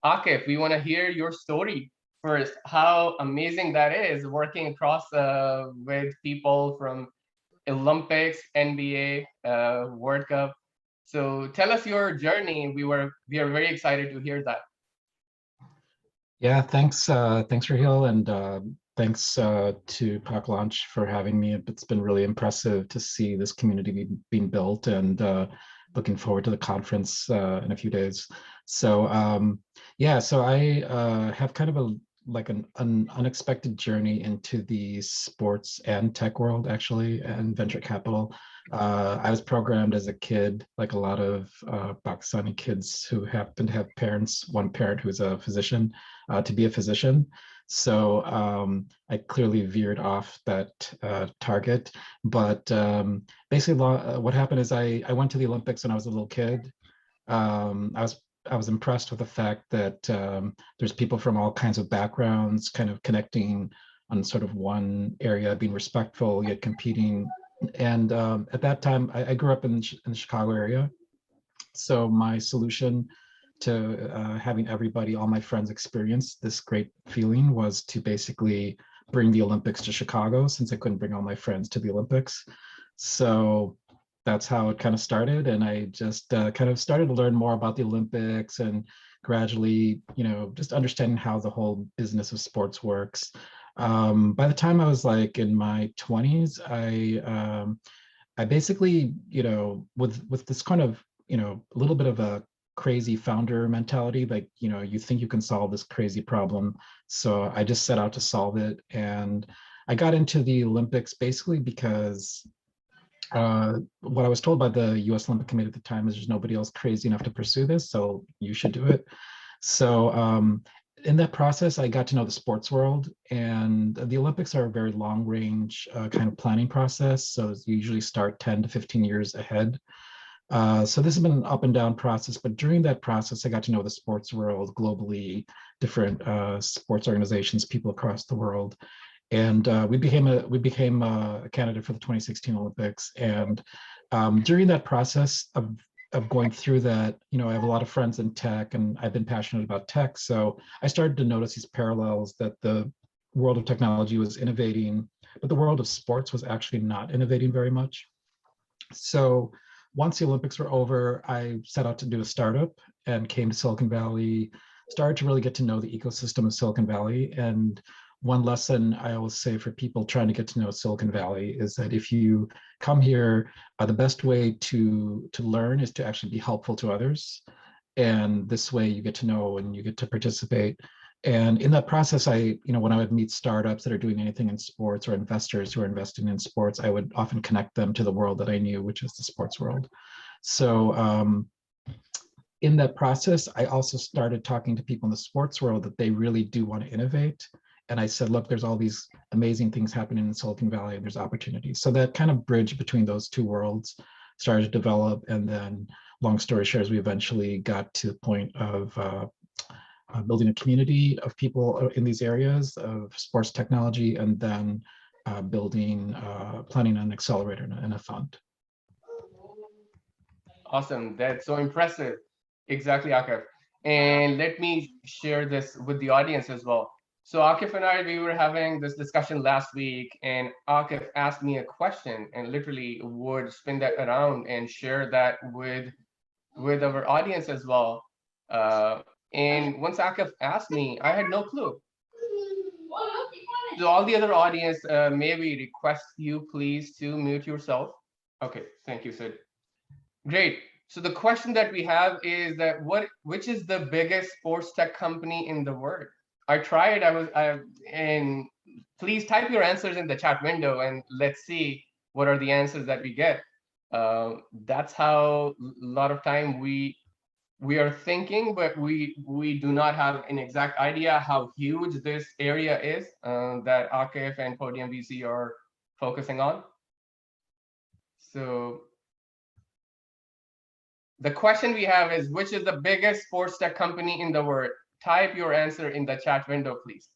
Akif, we want to hear your story first. How amazing that is working across with people from Olympics, NBA, World Cup. So tell us your journey. We are very excited to hear that. Yeah, thanks Raheel, and thanks to Pack Launch for having me. It's been really impressive to see this community being built, and looking forward to the conference in a few days. So yeah, so I have kind of an unexpected journey into the sports and tech world, actually, and venture capital. I was programmed as a kid, like a lot of Pakistani kids who happen to have parents, one parent who's a physician, to be a physician. So I clearly veered off that target. But basically, what happened is I went to the Olympics when I was a little kid. I was impressed with the fact that there's people from all kinds of backgrounds kind of connecting on sort of one area, being respectful yet competing. And at that time, I grew up in the Chicago area. So my solution to having everybody, all my friends, experience this great feeling was to basically bring the Olympics to Chicago, since I couldn't bring all my friends to the Olympics. So that's how it kind of started. And I just kind of started to learn more about the Olympics, and gradually, just understanding how the whole business of sports works. By the time I was like in my 20s, I basically, with this kind of, a little bit of a crazy founder mentality, like, you think you can solve this crazy problem. So I just set out to solve it. And I got into the Olympics basically because what I was told by the US Olympic Committee at the time is there's nobody else crazy enough to pursue this, so you should do it. So in that process, I got to know the sports world, and the Olympics are a very long range kind of planning process. So you usually start 10 to 15 years ahead. So this has been an up and down process, but during that process, I got to know the sports world globally, different sports organizations, people across the world. And we became a candidate for the 2016 Olympics. And during that process of going through that, I have a lot of friends in tech, and I've been passionate about tech. So I started to notice these parallels, that the world of technology was innovating, but the world of sports was actually not innovating very much. So once the Olympics were over, I set out to do a startup and came to Silicon Valley, started to really get to know the ecosystem of Silicon Valley. And one lesson I always say for people trying to get to know Silicon Valley is that if you come here, the best way to learn is to actually be helpful to others. And this way you get to know and you get to participate. And in that process, when I would meet startups that are doing anything in sports, or investors who are investing in sports, I would often connect them to the world that I knew, which is the sports world. So in that process, I also started talking to people in the sports world that they really do want to innovate. And I said, look, there's all these amazing things happening in Silicon Valley, and there's opportunities. So that kind of bridge between those two worlds started to develop. And then, long story short, we eventually got to the point of building a community of people in these areas of sports technology, and then planning an accelerator and a fund. Awesome. That's so impressive. Exactly, Akif. And let me share this with the audience as well. So Akif and I, we were having this discussion last week, and Akif asked me a question and literally would spin that around and share that with our audience as well. And once Akif asked me, I had no clue. So all the other audience, may we request you please to mute yourself? Okay, thank you, Sid. Great. So the question that we have is that which is the biggest sports tech company in the world? I tried. And please type your answers in the chat window, and let's see what are the answers that we get. That's how a lot of time we are thinking, but we do not have an exact idea how huge this area is that Akif and PodiumVC are focusing on. So the question we have is, which is the biggest sports tech company in the world? Type your answer in the chat window, please.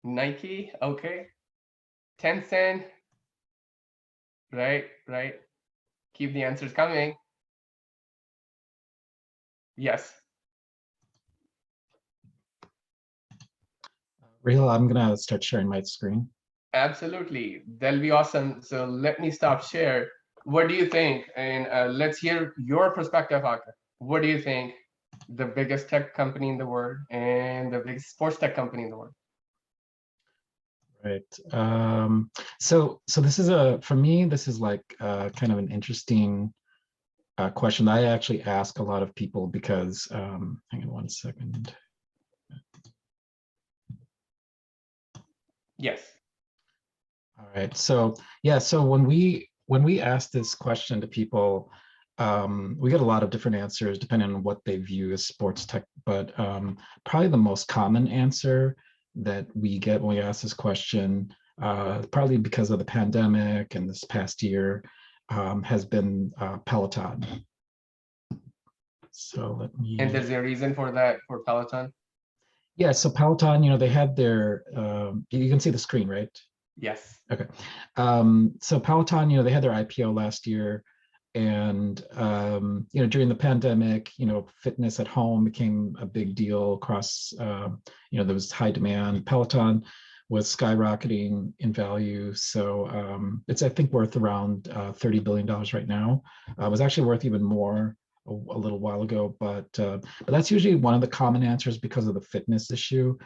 Nike, okay. Tencent, Right. Keep the answers coming. Yes. Raheel, I'm gonna start sharing my screen. Absolutely. That'll be awesome. So let me stop share. What do you think? And let's hear your perspective, Akif. What do you think the biggest tech company in the world and the biggest sports tech company in the world? Right. So this is for me, this is like kind of an interesting question that I actually ask a lot of people because, hang on one second. Yes. All right. So yeah, so when we ask this question to people, we get a lot of different answers depending on what they view as sports tech. But probably the most common answer that we get when we ask this question, probably because of the pandemic and this past year, has been Peloton. So let me. And there's a reason for that for Peloton? Yeah. So Peloton, they had their. You can see the screen, right? Yes. Okay. So Peloton, they had their IPO last year, and during the pandemic, fitness at home became a big deal across. There was high demand. Peloton was skyrocketing in value, so it's I think worth around $30 billion right now. It was actually worth even more a little while ago, but that's usually one of the common answers because of the fitness issue.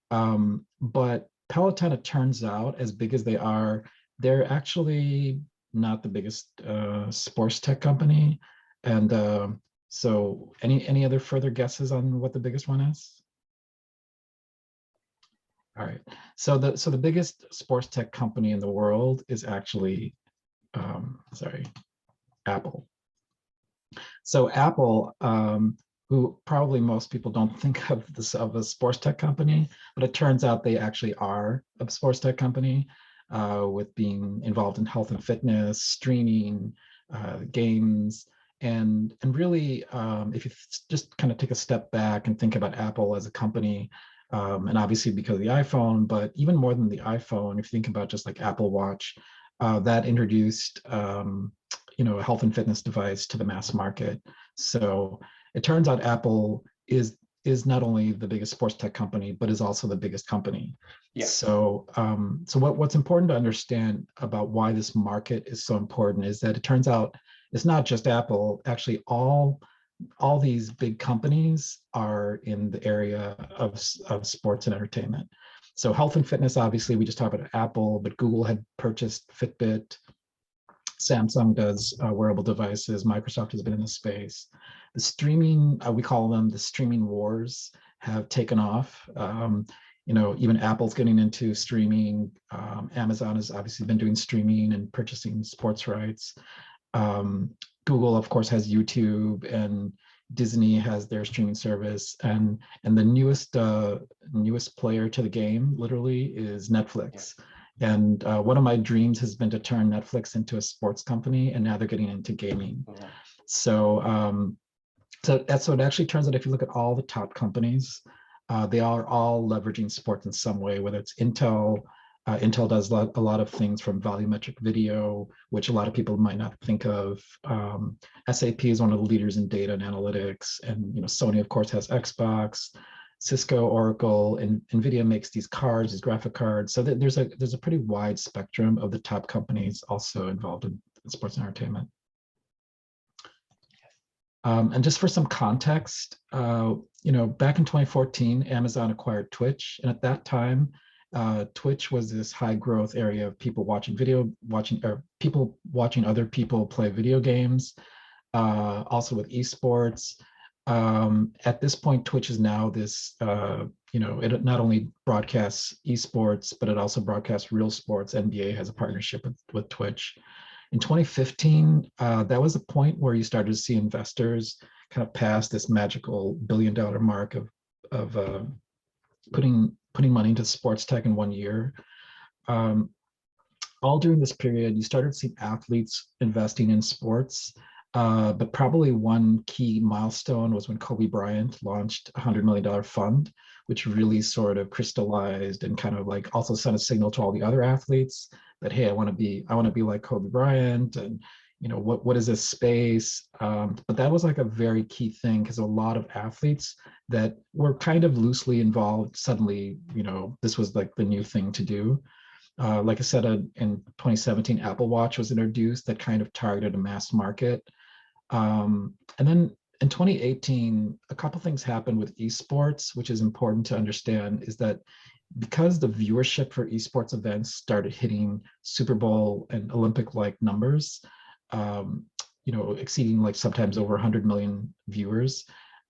But Peloton, it turns out, as big as they are, they're actually not the biggest sports tech company. And so any other further guesses on what the biggest one is? All right. So the biggest sports tech company in the world is actually Apple. So Apple, who probably most people don't think of this of a sports tech company, but it turns out they actually are a sports tech company, with being involved in health and fitness, streaming, games, and really, if you just kind of take a step back and think about Apple as a company, and obviously because of the iPhone, but even more than the iPhone, if you think about just like Apple Watch, that introduced a health and fitness device to the mass market. So it turns out Apple is not only the biggest sports tech company, but is also the biggest company. Yes. So what's important to understand about why this market is so important is that it turns out it's not just Apple. Actually, all these big companies are in the area of sports and entertainment. So health and fitness, obviously, we just talked about Apple, but Google had purchased Fitbit. Samsung does wearable devices. Microsoft has been in the space. The streaming, we call them the streaming wars, have taken off. Even Apple's getting into streaming. Amazon has obviously been doing streaming and purchasing sports rights. Google, of course, has YouTube, and Disney has their streaming service, and the newest player to the game, literally, is Netflix. Yeah. And one of my dreams has been to turn Netflix into a sports company, and now they're getting into gaming. Yeah. So that's what it actually turns out. If you look at all the top companies, they are all leveraging sports in some way, whether it's Intel. Intel does a lot of things from volumetric video, which a lot of people might not think of. SAP is one of the leaders in data and analytics, and Sony, of course, has Xbox. Cisco, Oracle, and NVIDIA makes these cards, these graphic cards. So there's a pretty wide spectrum of the top companies also involved in sports and entertainment. And just for some context, back in 2014, Amazon acquired Twitch, and at that time, Twitch was this high growth area of people watching people watching other people play video games, also with esports. At this point, Twitch is now this, it not only broadcasts esports, but it also broadcasts real sports. NBA has a partnership with Twitch. In 2015, that was a point where you started to see investors kind of pass this magical $1 billion mark of putting money into sports tech in 1 year. All during this period, you started seeing athletes investing in sports. But probably one key milestone was when Kobe Bryant launched a $100 million fund, which really sort of crystallized and kind of like also sent a signal to all the other athletes that, hey, I want to be like Kobe Bryant, and what is this space? But that was like a very key thing, because a lot of athletes that were kind of loosely involved, suddenly, this was like the new thing to do. Like I said, in 2017, Apple Watch was introduced that kind of targeted a mass market. And then in 2018, a couple things happened with esports, which is important to understand, is that because the viewership for esports events started hitting Super Bowl and Olympic-like numbers, exceeding like sometimes over 100 million viewers,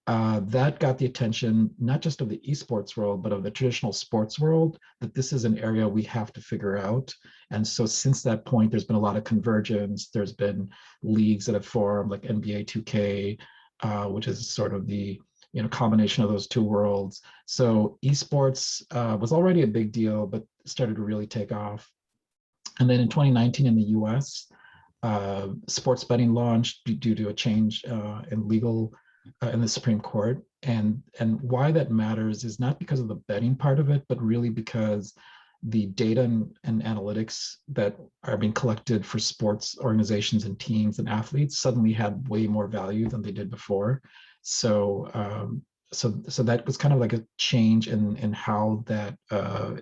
that got the attention, not just of the esports world, but of the traditional sports world, that this is an area we have to figure out. And so since that point, there's been a lot of convergence. There's been leagues that have formed, like NBA 2K, which is sort of the combination of those two worlds. So esports was already a big deal, but started to really take off. And then in 2019 in the US, sports betting launched due to a change in legal in the Supreme Court. And why that matters is not because of the betting part of it, but really because the data and analytics that are being collected for sports organizations and teams and athletes suddenly had way more value than they did before. So that was kind of like a change in how that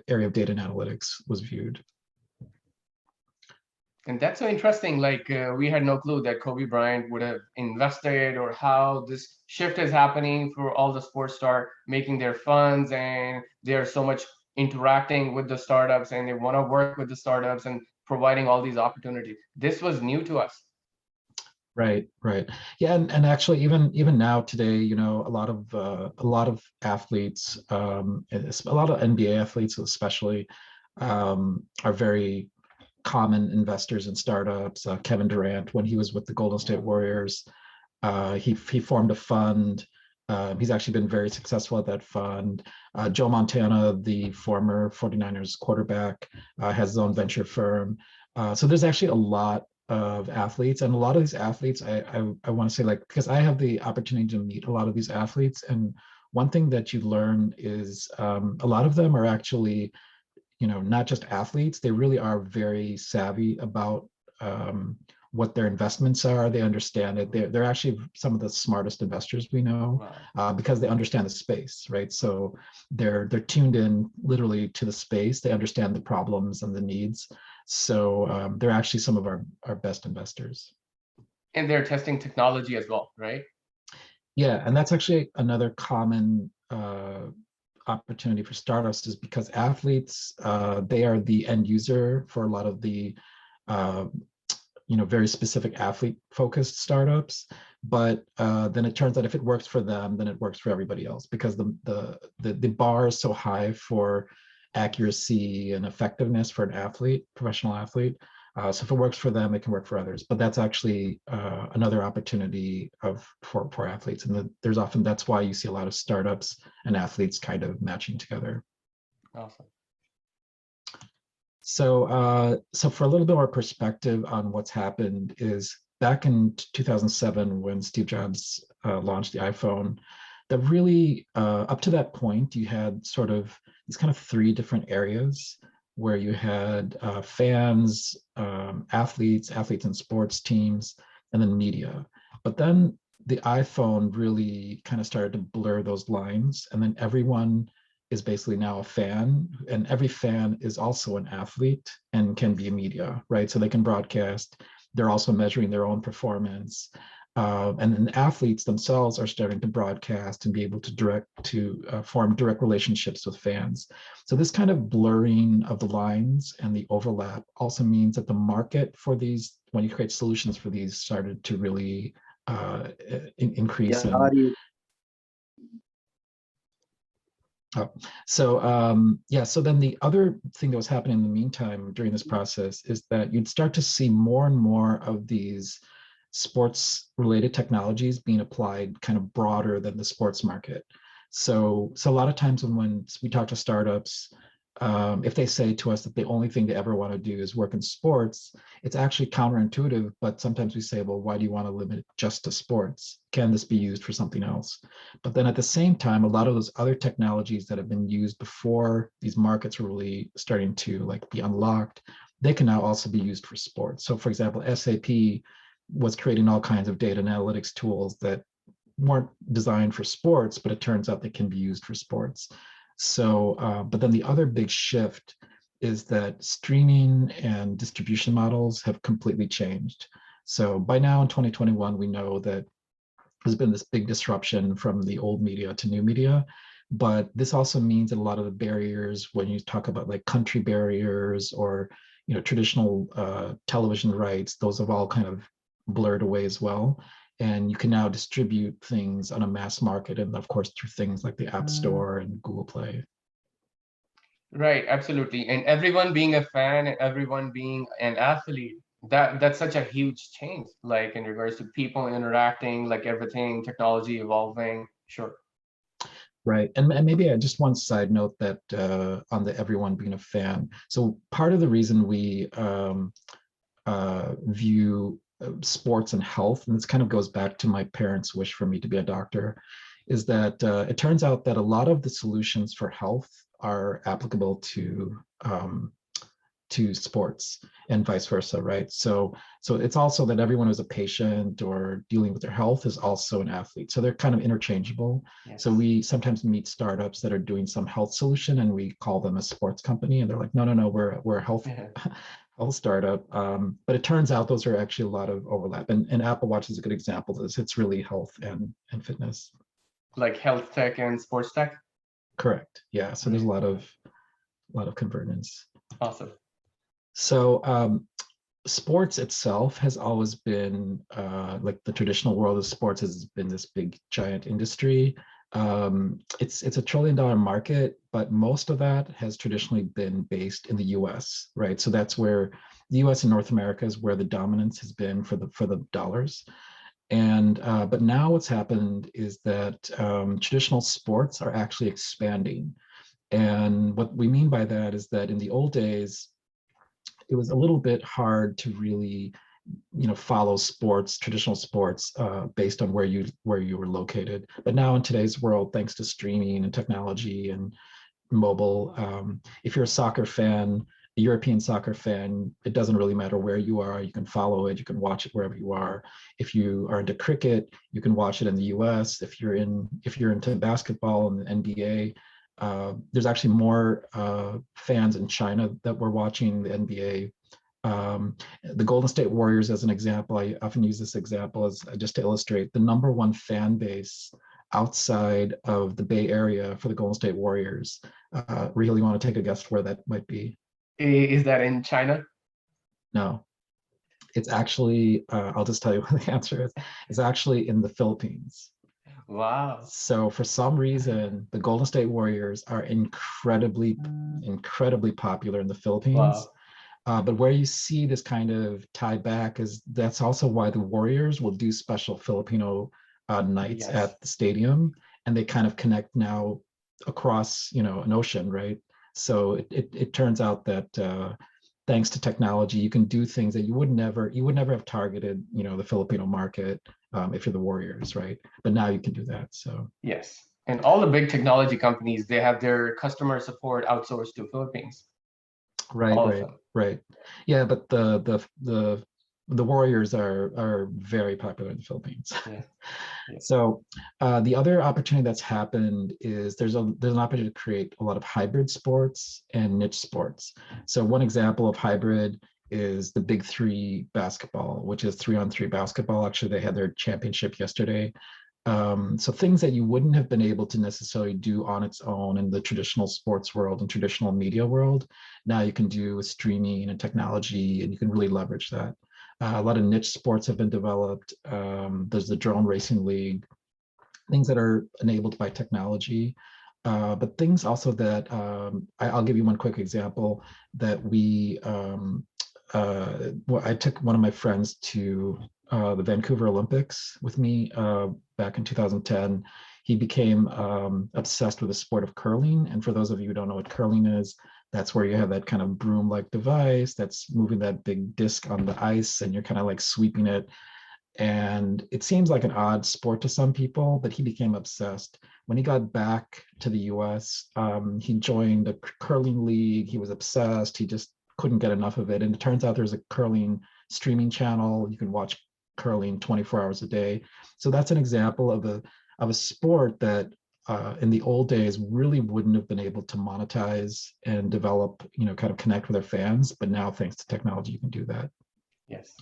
area of data and analytics was viewed. And that's so interesting. Like we had no clue that Kobe Bryant would have invested, or how this shift is happening for all the sports start making their funds, and they're so much interacting with the startups, and they want to work with the startups and providing all these opportunities. This was new to us. Right. Yeah, and actually, even now today, a lot of athletes, a lot of NBA athletes especially, are very common investors in startups. Kevin Durant, when he was with the Golden State Warriors, he formed a fund. He's actually been very successful at that fund. Joe Montana, the former 49ers quarterback, has his own venture firm. So there's actually a lot of athletes, and a lot of these athletes, I want to say, like, because I have the opportunity to meet a lot of these athletes, and one thing that you learn is a lot of them are actually not just athletes, they really are very savvy about what their investments are. They understand it. They're actually some of the smartest investors we know. Wow. Because they understand the space, right? So they're tuned in literally to the space. They understand the problems and the needs. So they're actually some of our best investors. And they're testing technology as well, right? Yeah, and that's actually another common opportunity for startups, is because athletes, they are the end user for a lot of the very specific athlete focused startups. But then it turns out if it works for them, then it works for everybody else, because the bar is so high for accuracy and effectiveness for an athlete, professional athlete. So if it works for them, it can work for others. But that's actually another opportunity for athletes. And that's why you see a lot of startups and athletes kind of matching together. Awesome. So for a little bit more perspective on what's happened, is back in 2007, when Steve Jobs launched the iPhone, that really, up to that point, you had sort of these kind of three different areas where you had fans, athletes in sports teams, and then media. But then the iPhone really kind of started to blur those lines, and then everyone is basically now a fan, and every fan is also an athlete and can be a media, right? So they can broadcast. They're also measuring their own performance. And then athletes themselves are starting to broadcast and be able to form direct relationships with fans. So this kind of blurring of the lines and the overlap also means that the market for these, when you create solutions for these, started to really increase. Yeah, So then the other thing that was happening in the meantime during this process is that you'd start to see more and more of these sports related technologies being applied kind of broader than the sports market. So a lot of times when we talk to startups, if they say to us that the only thing they ever want to do is work in sports, it's actually counterintuitive. But sometimes we say, well, why do you want to limit it just to sports? Can this be used for something else? But then at the same time, a lot of those other technologies that have been used before these markets were really starting to be unlocked, they can now also be used for sports. So for example, SAP was creating all kinds of data and analytics tools that weren't designed for sports, but it turns out they can be used for sports. So, but then the other big shift is that streaming and distribution models have completely changed. So by now in 2021, we know that there's been this big disruption from the old media to new media. But this also means that a lot of the barriers, when you talk about like country barriers or traditional television rights, those have all kind of blurred away as well. And you can now distribute things on a mass market, and of course through things like the App Store and Google Play. Right, absolutely. And everyone being a fan and everyone being an athlete, that's such a huge change, like in regards to people interacting, like everything, technology evolving. Sure. Right. And maybe just one side note that on the everyone being a fan. So part of the reason we view sports and health, and this kind of goes back to my parents' wish for me to be a doctor, is that it turns out that a lot of the solutions for health are applicable to sports and vice versa, right? So it's also that everyone who's a patient or dealing with their health is also an athlete. So they're kind of interchangeable. Yes. So we sometimes meet startups that are doing some health solution and we call them a sports company, and they're like, no, we're a health health startup. But it turns out those are actually a lot of overlap. And Apple Watch is a good example of this. It's really health and fitness. Like health tech and sports tech? Correct. Yeah. So there's a lot of convergence. Awesome. So sports itself has always been like the traditional world of sports has been this big giant industry. It's a $1 trillion market, but most of that has traditionally been based in the US, right? So that's where the US and North America is where the dominance has been for the dollars. And but now what's happened is that traditional sports are actually expanding. And what we mean by that is that in the old days, it was a little bit hard to really follow sports, traditional sports, based on where you were located. But now in today's world, thanks to streaming and technology and mobile, if you're a soccer fan, a European soccer fan, it doesn't really matter where you are. You can follow it, you can watch it wherever you are. If you are into cricket, you can watch it in the US. If you're into basketball and the NBA, there's actually more fans in China that were watching the NBA. The Golden State Warriors, as an example, I often use this example as just to illustrate the #1 fan base outside of the Bay Area for the Golden State Warriors. Raheel, you want to take a guess where that might be? Is that in China? No, it's actually, I'll just tell you what the answer is. It's actually in the Philippines. Wow. So for some reason, the Golden State Warriors are incredibly popular in the Philippines. Wow. But where you see this kind of tie back is that's also why the Warriors will do special Filipino nights at the stadium, and they kind of connect now across an ocean, right? So it turns out that thanks to technology, you can do things that you would never have targeted the Filipino market if you're the Warriors, right? But now you can do that. So yes, and all the big technology companies, they have their customer support outsourced to Philippines. Right. Yeah, but the Warriors are very popular in the Philippines. Yeah. So the other opportunity that's happened is there's an opportunity to create a lot of hybrid sports and niche sports. So one example of hybrid is the Big Three basketball, which is 3-on-3 basketball. Actually, they had their championship yesterday. So things that you wouldn't have been able to necessarily do on its own in the traditional sports world and traditional media world, now you can do with streaming and technology, and you can really leverage that. A lot of niche sports have been developed. There's the drone racing league, things that are enabled by technology. But things also that I'll give you one quick example that I took one of my friends to the Vancouver Olympics with me back in 2010. He became obsessed with the sport of curling. And for those of you who don't know what curling is, that's where you have that kind of broom-like device that's moving that big disc on the ice, and you're kind of like sweeping it. And it seems like an odd sport to some people, but he became obsessed. When he got back to the US, he joined a curling league. He was obsessed. He just couldn't get enough of it. And it turns out there's a curling streaming channel. You can watch curling 24 hours a day. So that's an example of a sport that in the old days really wouldn't have been able to monetize and develop, kind of connect with their fans. But now, thanks to technology, you can do that. Yes.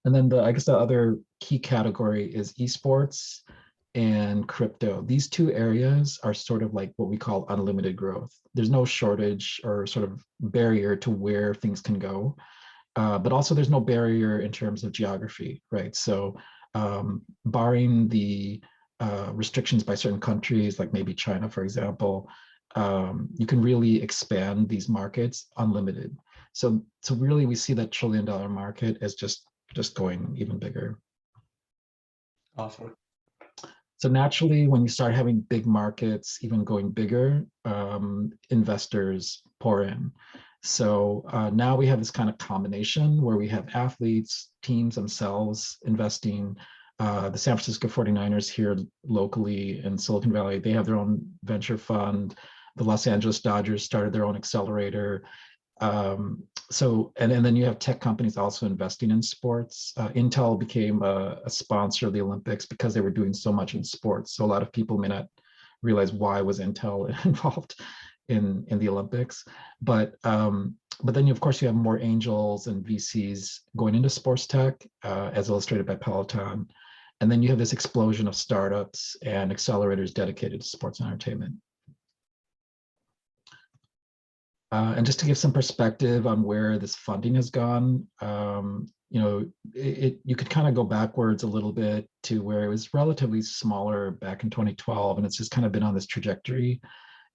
And then I guess the other key category is esports and crypto. These two areas are sort of like what we call unlimited growth. There's no shortage or sort of barrier to where things can go, but also there's no barrier in terms of geography, right? So barring the restrictions by certain countries, like maybe China, for example, you can really expand these markets unlimited. So really we see that $1 trillion market as just going even bigger. Awesome. So naturally, when you start having big markets, even going bigger, investors pour in. So now we have this kind of combination where we have athletes, teams themselves investing. The San Francisco 49ers here locally in Silicon Valley, they have their own venture fund. The Los Angeles Dodgers started their own accelerator. And then you have tech companies also investing in sports. Intel became a sponsor of the Olympics because they were doing so much in sports. So a lot of people may not realize why was Intel involved in the Olympics. But then of course you have more angels and VCs going into sports tech, as illustrated by Peloton. And then you have this explosion of startups and accelerators dedicated to sports and entertainment. And just to give some perspective on where this funding has gone, you could kind of go backwards a little bit to where it was relatively smaller back in 2012, and it's just kind of been on this trajectory.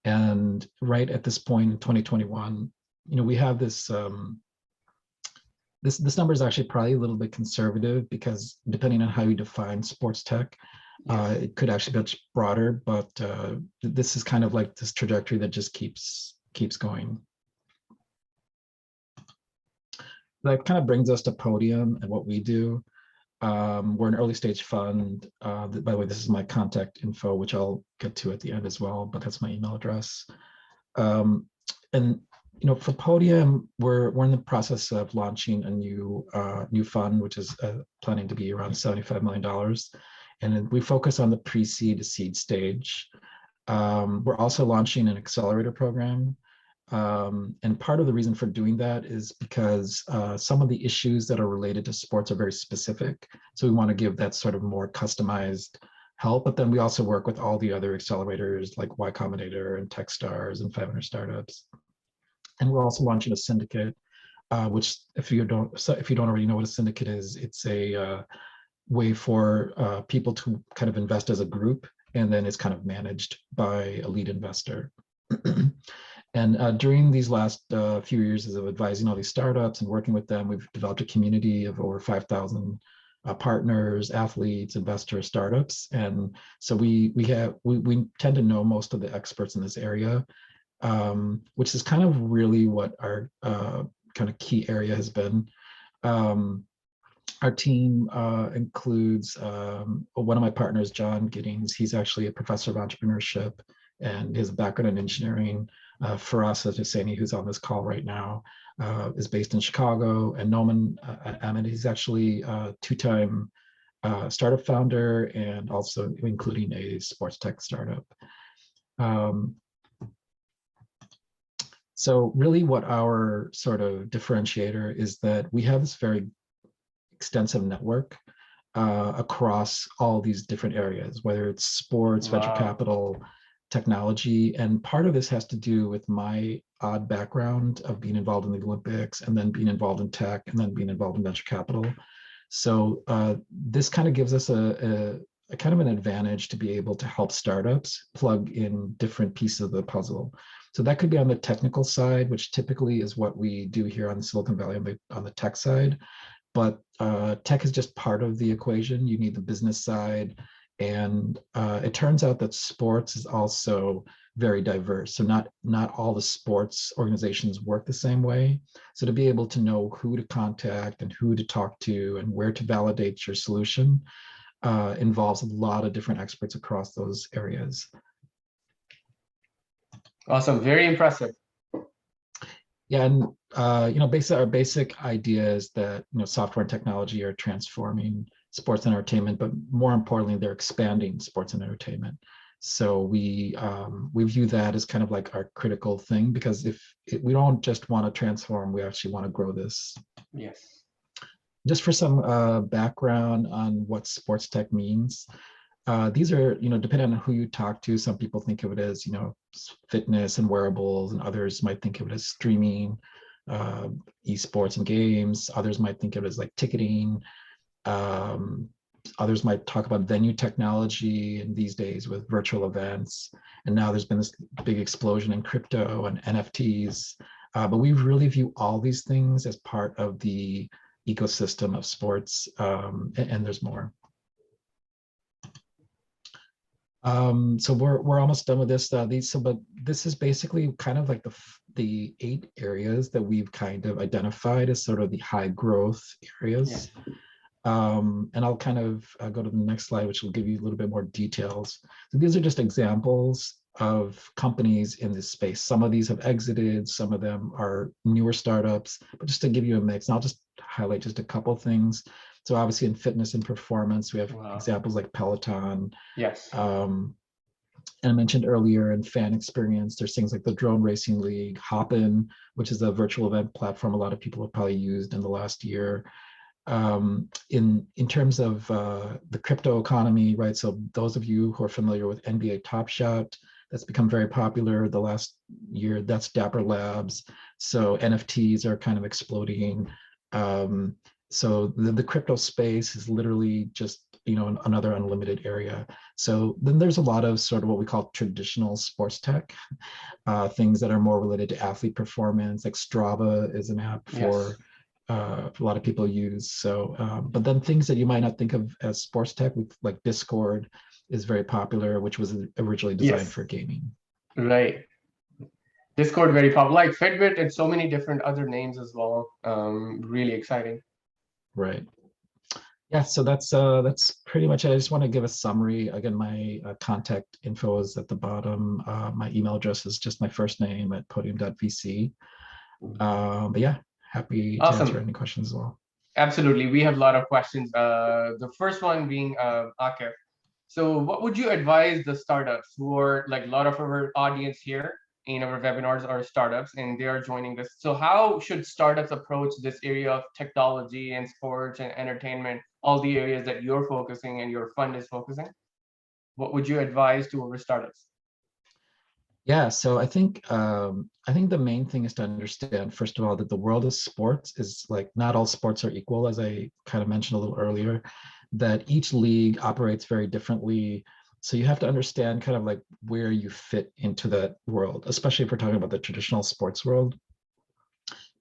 And right at this point in 2021, we have this, this number is actually probably a little bit conservative because depending on how you define sports tech, it could actually be much broader, but this is kind of like this trajectory that just keeps going. That kind of brings us to Podium and what we do. We're an early stage fund. By the way, this is my contact info, which I'll get to at the end as well, but that's my email address. And for Podium, we're in the process of launching a new fund, which is planning to be around $75 million. And we focus on the pre-seed to seed stage. We're also launching an accelerator program. And part of the reason for doing that is because some of the issues that are related to sports are very specific. So we want to give that sort of more customized help. But then we also work with all the other accelerators like Y Combinator and Techstars and 500 Startups. And we're also launching a syndicate, which if you don't already know what a syndicate is, it's a way for people to kind of invest as a group, and then it's kind of managed by a lead investor. And during these last few years of advising all these startups and working with them, we've developed a community of over 5,000 partners, athletes, investors, startups. And so we tend to know most of the experts in this area, which is kind of really what our kind of key area has been. Our team includes one of my partners, John Giddings. He's actually a professor of entrepreneurship and his background in engineering. Faraz Husseini, who's on this call right now, is based in Chicago. And Noman Ahmed, he's actually a two-time startup founder and also including a sports tech startup. So really what our sort of differentiator is that we have this very extensive network across all these different areas, whether it's sports, venture capital, technology. And part of this has to do with my odd background of being involved in the Olympics and then being involved in tech and then being involved in venture capital. So this kind of gives us a kind of an advantage to be able to help startups plug in different pieces of the puzzle. So that could be on the technical side, which typically is what we do here on Silicon Valley on the tech side. But tech is just part of the equation. You need the business side. And it turns out that sports is also very diverse. So not all the sports organizations work the same way. So to be able to know who to contact and who to talk to and where to validate your solution involves a lot of different experts across those areas. Awesome, very impressive. Yeah, and our basic idea is that software and technology are transforming sports and entertainment, but more importantly, they're expanding sports and entertainment. So we view that as kind of like our critical thing, because we don't just want to transform, we actually want to grow this. Yes. Just for some background on what sports tech means. These are, depending on who you talk to, some people think of it as, fitness and wearables, and others might think of it as streaming, esports and games. Others might think of it as like ticketing. Others might talk about venue technology, and these days with virtual events. And now there's been this big explosion in crypto and NFTs. But we really view all these things as part of the ecosystem of sports, and there's more. So we're almost done with this. But this is basically kind of like the 8 areas that we've kind of identified as sort of the high growth areas. Yeah. And I'll kind of go to the next slide, which will give you a little bit more details. So these are just examples of companies in this space. Some of these have exited, some of them are newer startups, but just to give you a mix, and I'll just highlight just a couple things. So obviously in fitness and performance, we have examples like Peloton. Yes. And I mentioned earlier in fan experience, there's things like the Drone Racing League, Hopin, which is a virtual event platform a lot of people have probably used in the last year. In terms of the crypto economy, right? So those of you who are familiar with NBA Top Shot, that's become very popular the last year. That's Dapper Labs. So NFTs are kind of exploding. So the crypto space is literally just another unlimited area. So then there's a lot of sort of what we call traditional sports tech, things that are more related to athlete performance, like Strava is an app for a lot of people use. So, but then things that you might not think of as sports tech, like Discord is very popular, which was originally designed for gaming. Right. Discord very popular, like Fitbit and so many different other names as well. Really exciting. Right. Yeah, so that's pretty much it. I just want to give a summary. Again, my contact info is at the bottom. My email address is just my first name at podium.vc. But yeah, happy to answer any questions as well. Absolutely. We have a lot of questions. The first one being Akif. So what would you advise the startups who are, like, a lot of our audience here in our webinars are startups and they are joining this. So how should startups approach this area of technology and sports and entertainment, all the areas that you're focusing and your fund is focusing? What would you advise to our startups? Yeah, so I think the main thing is to understand, first of all, that the world of sports is like not all sports are equal, as I kind of mentioned a little earlier, that each league operates very differently. So you have to understand kind of like where you fit into that world, especially if we're talking about the traditional sports world.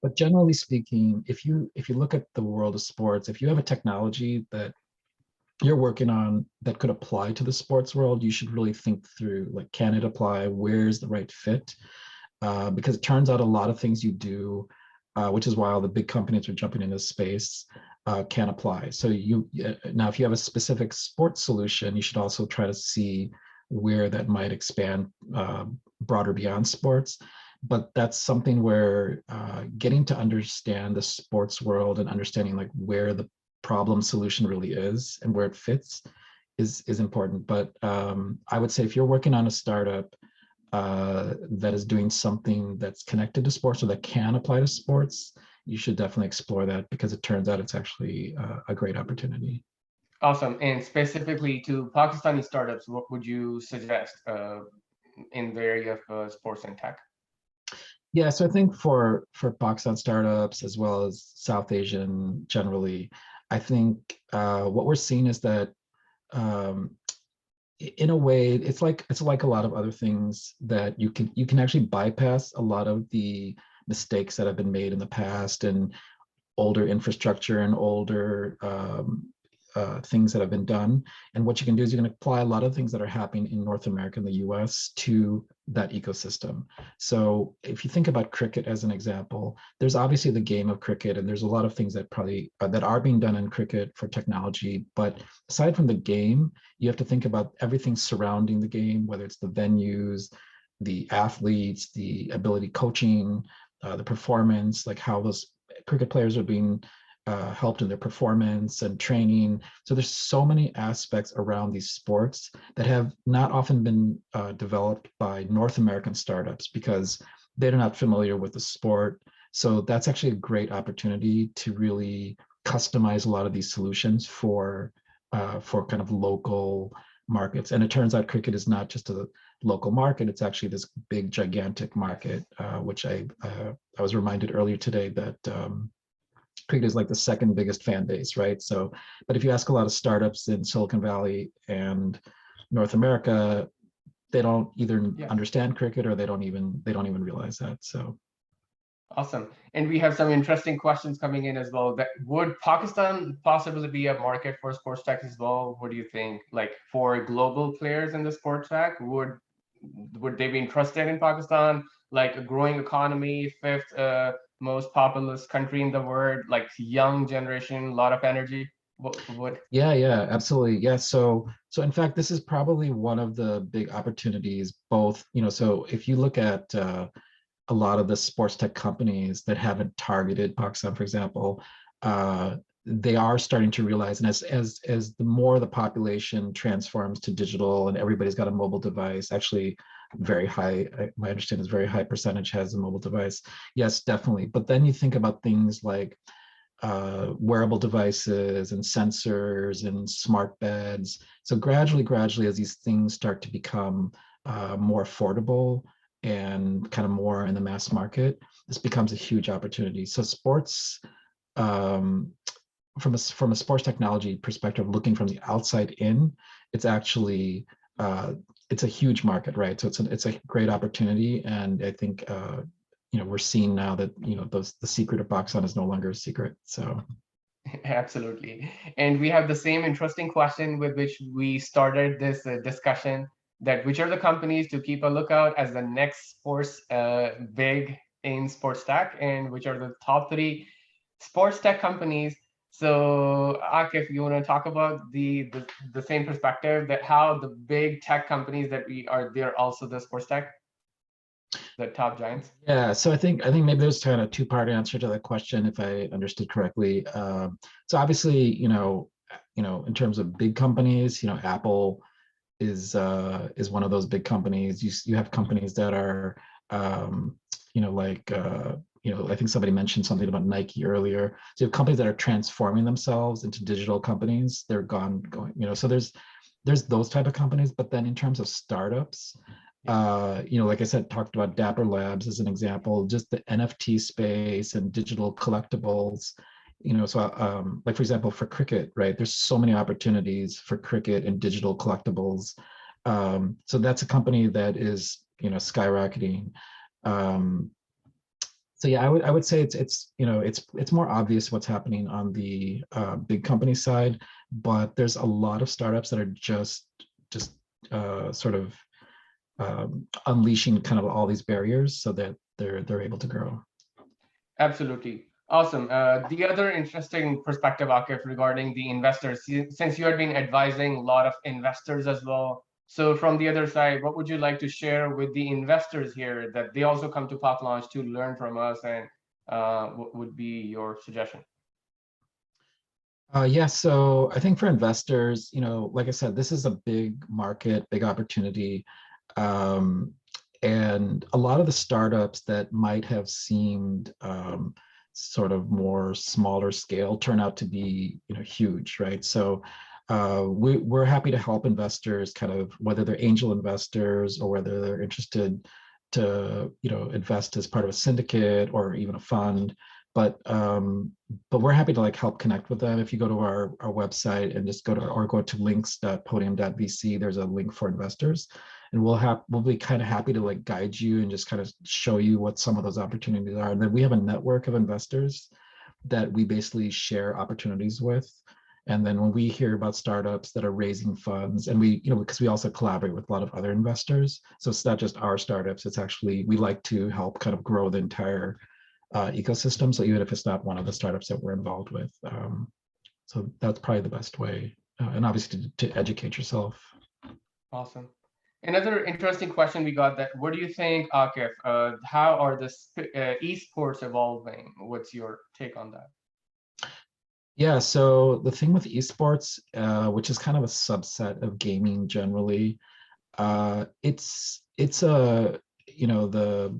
But generally speaking, if you look at the world of sports, if you have a technology that you're working on that could apply to the sports world, you should really think through, like, can it apply? Where's the right fit? Because it turns out a lot of things you do, which is why all the big companies are jumping into space, can apply. So now, if you have a specific sports solution, you should also try to see where that might expand broader beyond sports. But that's something where getting to understand the sports world and understanding like where the problem solution really is and where it fits is important. But I would say if you're working on a startup that is doing something that's connected to sports or that can apply to sports, you should definitely explore that, because it turns out it's actually a great opportunity. Awesome. And specifically to Pakistani startups, what would you suggest in the area of sports and tech? Yeah, so I think for Pakistan startups as well as South Asian generally, I think what we're seeing is that in a way, it's like a lot of other things, that you can actually bypass a lot of the mistakes that have been made in the past, and older infrastructure and older things that have been done. And what you can do is you can apply a lot of things that are happening in North America and the US to that ecosystem. So if you think about cricket as an example, there's obviously the game of cricket, and there's a lot of things that probably that are being done in cricket for technology. But aside from the game, you have to think about everything surrounding the game, whether it's the venues, the athletes, the ability coaching, the performance, like how those cricket players are being helped in their performance and training. So there's so many aspects around these sports that have not often been developed by North American startups because they're not familiar with the sport. So that's actually a great opportunity to really customize a lot of these solutions for kind of local markets. And it turns out cricket is not just a local market; it's actually this big, gigantic market, which I was reminded earlier today that cricket is like the second biggest fan base, right? So, but if you ask a lot of startups in Silicon Valley and North America, they don't either understand cricket or they don't even realize that. So. Awesome. And we have some interesting questions coming in as well. That would Pakistan possibly be a market for sports tech as well? What do you think? Like for global players in the sports tech, would they be interested in Pakistan? Like a growing economy, fifth most populous country in the world, like young generation, a lot of energy. What? Yeah, absolutely. Yeah. So in fact, this is probably one of the big opportunities, both, so if you look at a lot of the sports tech companies that haven't targeted Pakistan, for example, they are starting to realize, and as the more the population transforms to digital and everybody's got a mobile device, actually very high, my understanding is very high percentage has a mobile device. Yes, definitely. But then you think about things like wearable devices and sensors and smart beds. So gradually, as these things start to become more affordable and kind of more in the mass market, this becomes a huge opportunity. So sports, from a sports technology perspective, looking from the outside in, it's actually it's a huge market, right? So it's a great opportunity, and I think we're seeing now that the secret of Pakistan is no longer a secret. So. Absolutely. And we have the same interesting question with which we started this discussion, that which are the companies to keep a lookout as the next sports big in sports tech, and which are the top 3 sports tech companies. So Akif, you want to talk about the same perspective, that how the big tech companies that they're also the sports tech, the top giants? Yeah, so I think maybe there's kind of a 2-part answer to that question, if I understood correctly. So obviously, in terms of big companies, Apple is one of those big companies. You have companies that are, like I think somebody mentioned something about Nike earlier. So you have companies that are transforming themselves into digital companies. They're going. So there's those type of companies. But then in terms of startups, like I said, talked about Dapper Labs as an example, just the NFT space and digital collectibles. So like for example, for cricket, right? There's so many opportunities for cricket and digital collectibles. So that's a company that is skyrocketing. So yeah, I would say it's more obvious what's happening on the big company side, but there's a lot of startups that are just sort of unleashing kind of all these barriers so that they're able to grow. Absolutely. Awesome. The other interesting perspective, Akif, regarding the investors, since you have been advising a lot of investors as well. So from the other side, what would you like to share with the investors here, that they also come to Pop Launch to learn from us, and what would be your suggestion? Yeah, so I think for investors, like I said, this is a big market, big opportunity. And a lot of the startups that might have seemed sort of more smaller scale turn out to be huge, right? So we're happy to help investors, kind of whether they're angel investors or whether they're interested to invest as part of a syndicate or even a fund. But we're happy to help connect with them. If you go to our website and just go to links.podium.vc, there's a link for investors, and we'll be kind of happy to guide you and just kind of show you what some of those opportunities are. And then we have a network of investors that we basically share opportunities with. And then when we hear about startups that are raising funds, and we, because we also collaborate with a lot of other investors, so it's not just our startups, it's actually, we like to help kind of grow the entire ecosystem. So even if it's not one of the startups that we're involved with. So that's probably the best way. And obviously to educate yourself. Awesome. Another interesting question we got, that what do you think, Akif? How are the esports evolving? What's your take on that? Yeah, so the thing with esports, which is kind of a subset of gaming generally, it's a, you know,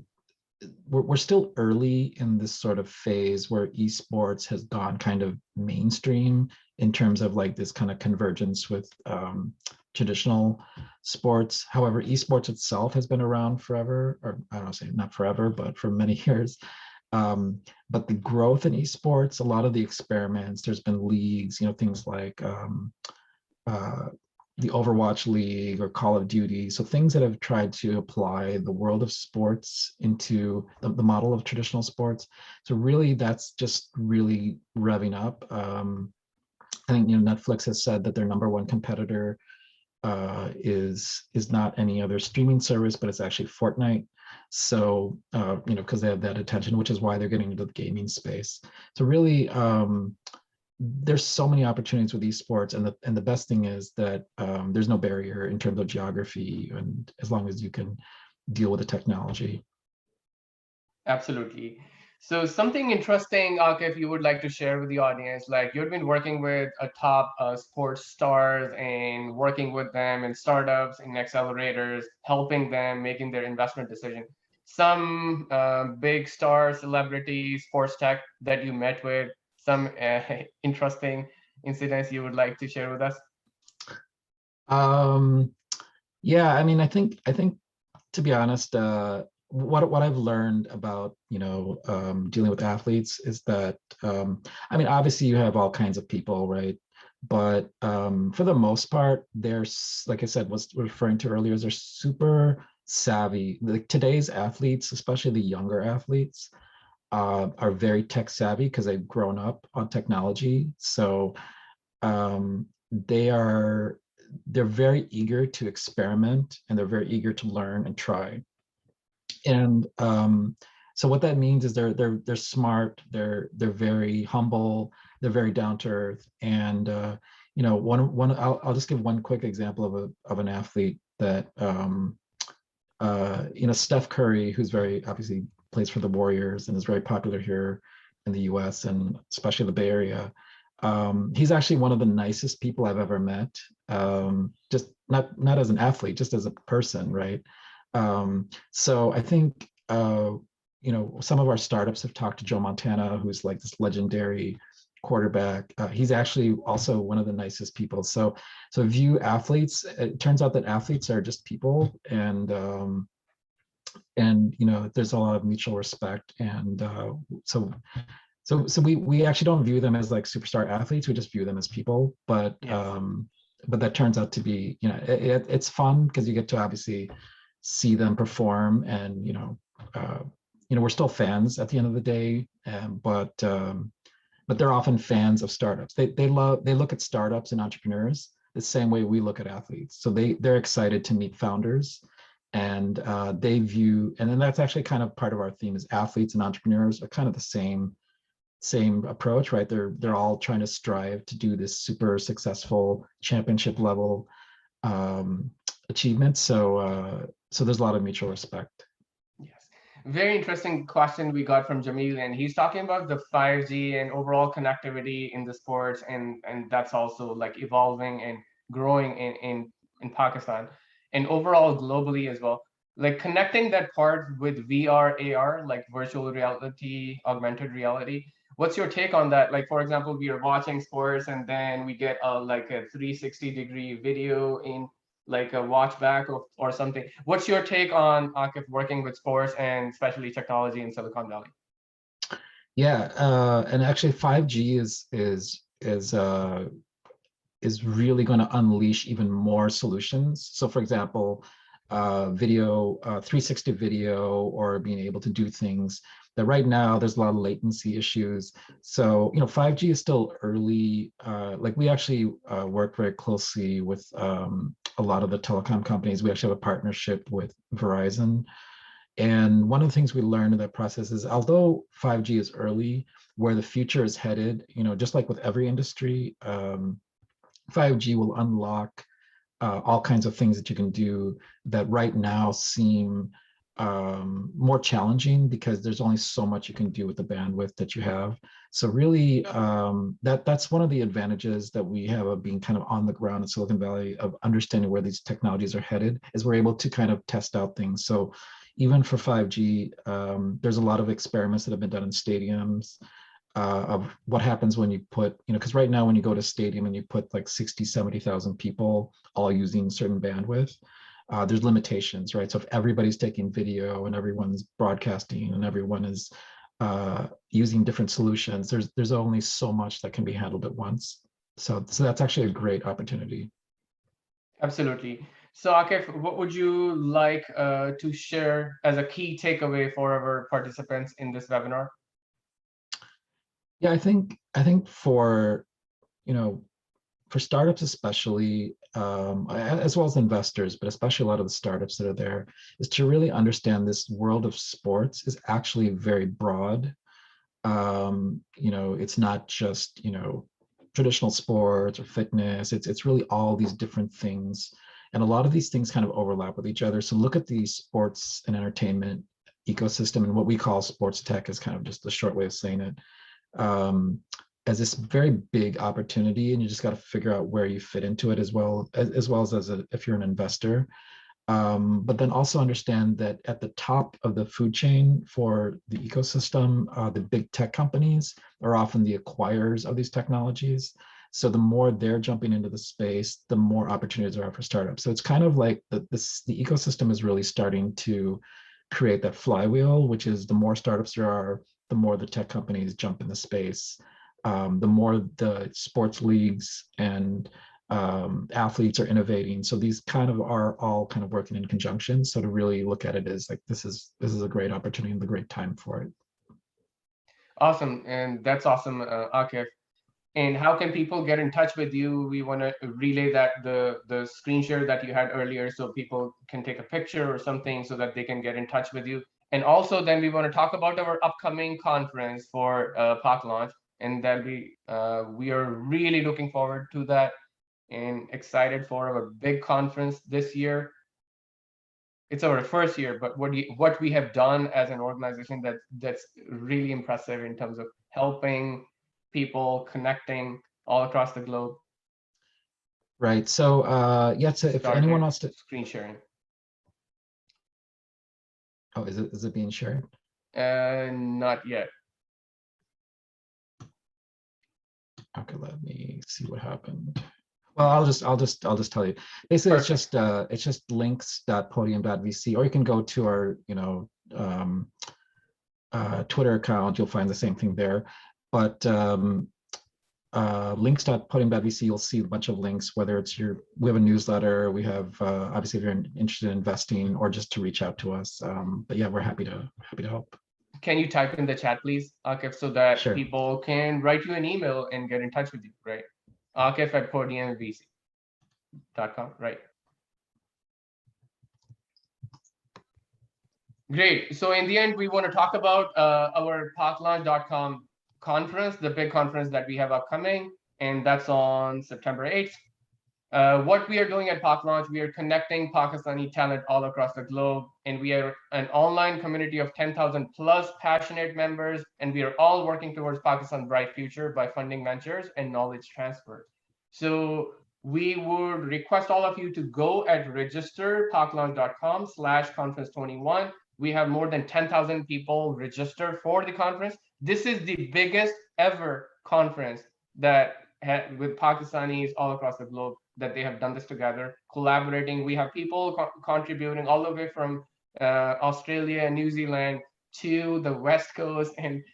we're still early in this sort of phase where esports has gone kind of mainstream in terms of like this kind of convergence with traditional sports. However, esports itself has been around forever, or I don't know, say not forever, but for many years. But the growth in esports, a lot of the experiments, there's been leagues, you know, things like uh, the Overwatch League or Call of Duty. So things that have tried to apply the world of sports into the model of traditional sports. So really, that's just really revving up. I think, you know, Netflix has said that their number one competitor is not any other streaming service, but it's actually Fortnite. So you know, because they have that attention, which is why they're getting into the gaming space. So really, there's so many opportunities with esports, and the best thing is that there's no barrier in terms of geography, and as long as you can deal with the technology. Absolutely. So something interesting, Akif, you would like to share with the audience, like you've been working with a top sports stars and working with them in startups, in accelerators, helping them making their investment decision. Some big star celebrity sports tech that you met with, some interesting incidents you would like to share with us? Um, yeah, I mean, I think to be honest, what I've learned about, you know, dealing with athletes is that I mean, obviously you have all kinds of people, right? But for the most part, there's, like I said, was referring to earlier, is they're super savvy. Like today's athletes, especially the younger athletes, are very tech savvy because they've grown up on technology. So they are they're very eager to experiment, and they're very eager to learn and try. And so what that means is they're smart, they're very humble, they're very down to earth. And you know, I'll just give one quick example of an athlete that you know, Steph Curry, who's very obviously plays for the Warriors and is very popular here in the US and especially the Bay Area. He's actually one of the nicest people I've ever met. Just not as an athlete, just as a person, right? So I think you know, some of our startups have talked to Joe Montana, who's like this legendary quarterback. He's actually also one of the nicest people. So view athletes. It turns out that athletes are just people, and you know, there's a lot of mutual respect, and so we actually don't view them as like superstar athletes. We just view them as people. Yes. But that turns out to be, you know, it's fun because you get to obviously see them perform, and you know, we're still fans at the end of the day, but they're often fans of startups. They look at startups and entrepreneurs the same way we look at athletes. So they're excited to meet founders, and they view, and then that's actually kind of part of our theme, is athletes and entrepreneurs are kind of the same approach, right? They're all trying to strive to do this super successful championship level achievement. So there's a lot of mutual respect. Yes. Very interesting question we got from Jamil, and he's talking about the 5G and overall connectivity in the sports, and that's also like evolving and growing in Pakistan and overall globally as well. Like connecting that part with VR, AR, like virtual reality, augmented reality. What's your take on that? Like, for example, we are watching sports and then we get like a 360-degree video in like a watch back or something. What's your take on Akif working with sports and especially technology in Silicon Valley? Yeah, and actually 5G is really going to unleash even more solutions. So for example, video, 360 video, or being able to do things that right now there's a lot of latency issues. So, you know, 5G is still early. Like we actually work very closely with a lot of the telecom companies. We actually have a partnership with Verizon. And one of the things we learned in that process is, although 5G is early, where the future is headed, you know, just like with every industry, 5G will unlock all kinds of things that you can do that right now seem more challenging because there's only so much you can do with the bandwidth that you have. So really, that's one of the advantages that we have of being kind of on the ground in Silicon Valley, of understanding where these technologies are headed, is we're able to kind of test out things. So even for 5G, there's a lot of experiments that have been done in stadiums of what happens when you put, because right now when you go to stadium and you put like 60, 70,000 people all using certain bandwidth, there's limitations, right? So if everybody's taking video and everyone's broadcasting and everyone is using different solutions, there's only so much that can be handled at once. So that's actually a great opportunity. Absolutely. So Akif, what would you like to share as a key takeaway for our participants in this webinar? Yeah, I think for for startups especially, as well as investors, but especially a lot of the startups that are there, is to really understand this world of sports is actually very broad. It's not just traditional sports or fitness. It's really all these different things, and a lot of these things kind of overlap with each other. So look at the sports and entertainment ecosystem, and what we call sports tech is kind of just the short way of saying it, as this very big opportunity, and you just got to figure out where you fit into it, as well as if you're an investor. But then also understand that at the top of the food chain for the ecosystem, the big tech companies are often the acquirers of these technologies. So the more they're jumping into the space, the more opportunities there are for startups. So it's kind of like the ecosystem is really starting to create that flywheel, which is the more startups there are, the more the tech companies jump in the space, the more the sports leagues and athletes are innovating. So these kind of are all kind of working in conjunction. So to really look at it as like, this is a great opportunity and a great time for it. Awesome. And that's awesome, Akif. And how can people get in touch with you? We want to relay that the screen share that you had earlier, so people can take a picture or something so that they can get in touch with you. And also then we want to talk about our upcoming conference for Park Launch, and that we are really looking forward to that and excited for our big conference this year. It's our first year, but what we have done as an organization that's really impressive in terms of helping people, connecting all across the globe. Right. So yeah, so if anyone wants to screen sharing. Oh, is it being shared? Not yet. Okay, let me see what happened. Well, I'll just tell you. Basically, Perfect. It's just links.podium.vc, or you can go to our Twitter account. You'll find the same thing there. But links.podium.vc, you'll see a bunch of links. Whether it's we have a newsletter, we have obviously if you're interested in investing, or just to reach out to us. But yeah, we're happy to help. Can you type in the chat, please, Akif, so that people can write you an email and get in touch with you, right? Akif@PodiumVC.com, right? Great. So in the end, we want to talk about our parklaunch.com conference, the big conference that we have upcoming, and that's on September 8th. What we are doing at Park Launch, we are connecting Pakistani talent all across the globe, and we are an online community of 10,000 plus passionate members, and we are all working towards Pakistan's bright future by funding ventures and knowledge transfer. So we would request all of you to go at register.parklaunch.com/conference21. We have more than 10,000 people registered for the conference. This is the biggest ever conference that with Pakistanis all across the globe, that they have done this together, collaborating. We have people contributing all the way from Australia and New Zealand to the West Coast. And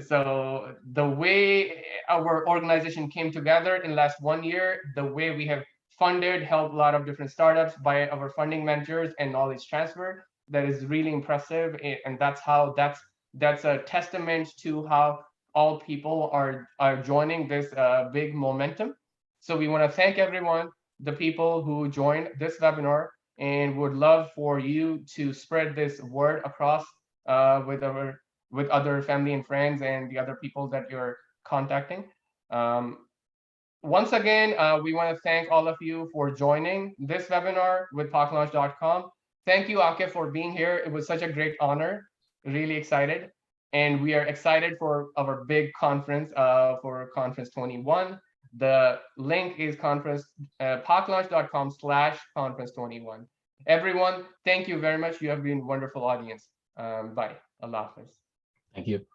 so the way our organization came together in the last 1 year, the way we have funded, helped a lot of different startups by our funding mentors and knowledge transfer, that is really impressive. And that's a testament to how all people are joining this big momentum. So we want to thank everyone, the people who joined this webinar, and would love for you to spread this word across with other family and friends and the other people that you're contacting. once again, we want to thank all of you for joining this webinar with PodLaunch.com. Thank you, Akif, for being here. It was such a great honor. Really excited. And we are excited for our big conference for Conference 21. The link is PodLaunch.com/conference21. Everyone, thank you very much. You have been a wonderful audience. Bye. Allah Hafiz. Thank you.